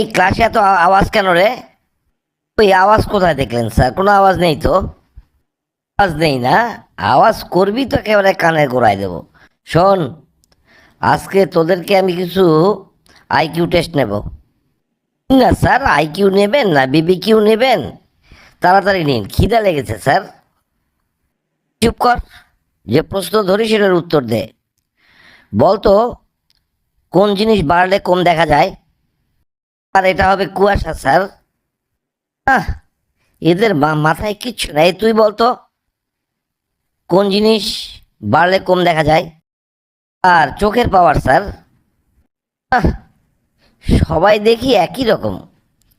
এই ক্লাসে এত আওয়াজ কেন রে? ওই আওয়াজ কোথায় দেখলেন স্যার? কোনো আওয়াজ নেই তো। আওয়াজ নেই না? আওয়াজ করবি তো একেবারে কানে গোড়ায় দেবো। শোন, আজকে তোদেরকে আমি কিছু আইকিউ টেস্ট নেব। না স্যার, আইকিউ নেবেন না বিবিকিউ নেবেন? তাড়াতাড়ি নিন, খিদা লেগেছে স্যার। চুপ কর, যে প্রশ্ন ধরি সেটার উত্তর দে। বলতো, কোন জিনিস বাড়লে কম দেখা যায়? আর এটা হবে কুয়াশা স্যার। আহ, এদের মাথায় কিচ্ছু নাই। তুই বলতো, কোন জিনিস বাড়লে কম দেখা যায়? আর চোখের পাওয়ার স্যার। আহ, সবাই দেখি একই রকম,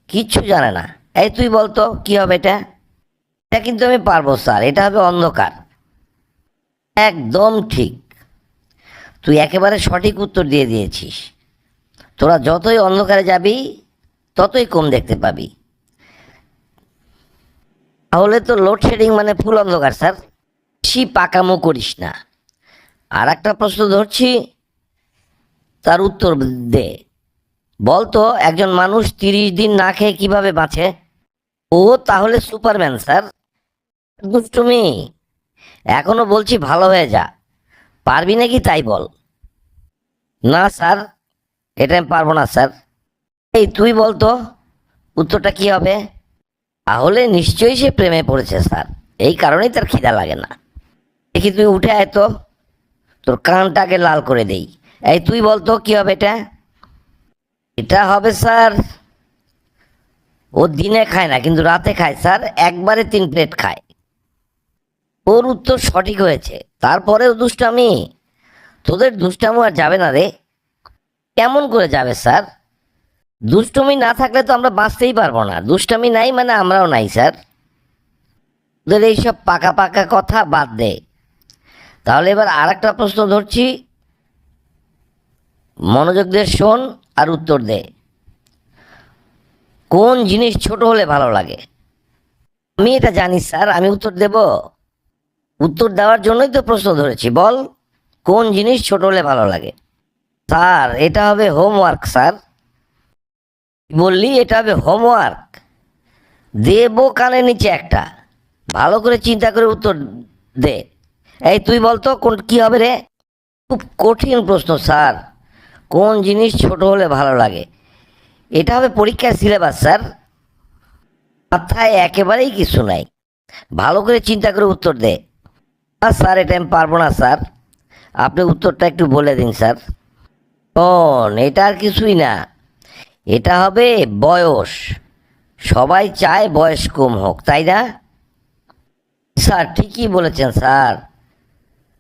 কিচ্ছু জানে না। এই তুই বলতো কি হবে এটা? এটা কিন্তু আমি পারবো স্যার, এটা হবে অন্ধকার। একদম ঠিক, তুই একেবারে সঠিক উত্তর দিয়ে দিয়েছিস। তোরা যতই অন্ধকারে যাবি ততই কম দেখতে পাবি। তাহলে তো লোডশেডিং মানে ফুল অন্ধকার স্যার। বেশি পাকামো করিস না। আর একটা প্রশ্ন ধরছি, তার উত্তর দে। বলতো, একজন মানুষ 30 দিন না খেয়ে কিভাবে বাঁচে? ও তাহলে সুপারম্যান স্যার। দুষ্টুমি, এখনো বলছি ভালো হয়ে যা। পারবি নাকি তাই বল। না স্যার, এটা আমি পারবো না স্যার। এই তুই বলতো, উত্তরটা কি হবে? তাহলে নিশ্চয়ই সে প্রেমে পড়েছে স্যার, এই কারণেই তার খিদা লাগে না। দেখি তুই উঠে আয় তো, তোর কানটাকে লাল করে দেই। এই তুই বলতো কি হবে এটা? এটা হবে স্যার, ও দিনে খায় না কিন্তু রাতে খায় স্যার, একবারে 3 প্লেট খায়। ওর উত্তর সঠিক হয়েছে, তারপরেও দুষ্টামি। তোদের দুষ্টামি আর যাবে না রে। কেমন করে যাবে স্যার? দুষ্টুমি না থাকলে তো আমরা বাঁচতেই পারবো না। দুষ্টামি নাই মানে আমরাও নাই স্যার। তোদের এইসব পাকা পাকা কথা বাদ দে। তাহলে এবার আর একটা প্রশ্ন ধরছি, মনোযোগ দিয়ে শোন আর উত্তর দে। কোন জিনিস ছোট হলে ভালো লাগে? আমি এটা জানি স্যার, আমি উত্তর দেব। উত্তর দেওয়ার জন্যই তো প্রশ্ন ধরেছি। বল, কোন জিনিস ছোট হলে ভালো লাগে? স্যার, এটা হবে হোমওয়ার্ক স্যার। বললি এটা হবে হোমওয়ার্ক? দেবো কানের নিচে একটা। ভালো করে চিন্তা করে উত্তর দে। এই তুই বলতো কোন কি হবে রে? খুব কঠিন প্রশ্ন স্যার। কোন জিনিস ছোট হলে ভালো লাগে? এটা হবে পরীক্ষার সিলেবাস স্যার। মাথায় একেবারেই কিছু নাই। ভালো করে চিন্তা করে উত্তর দে। না স্যার, এটা আমি পারবো না স্যার, আপনি উত্তরটা একটু বলে দিন স্যার। এটা আর কিছুই না, এটা হবে বয়স। সবাই চায় বয়স কম হোক, তাই না? স্যার ঠিকই বলেছেন স্যার।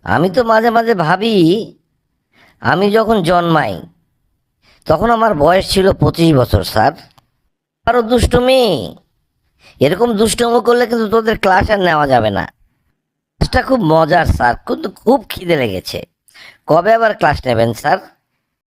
আমি তো মাঝে মাঝে ভাবি, আমি যখন জন্মাই তখন আমার বয়স ছিল 25 বছর স্যার। আরও দুষ্টুমি, এরকম দুষ্টুমি করলে কিন্তু তোদের ক্লাস আর নেওয়া যাবে না। ক্লাসটা খুব মজার স্যার, কিন্তু খুব খিদে লেগেছে। কবে আবার ক্লাস নেবেন স্যার?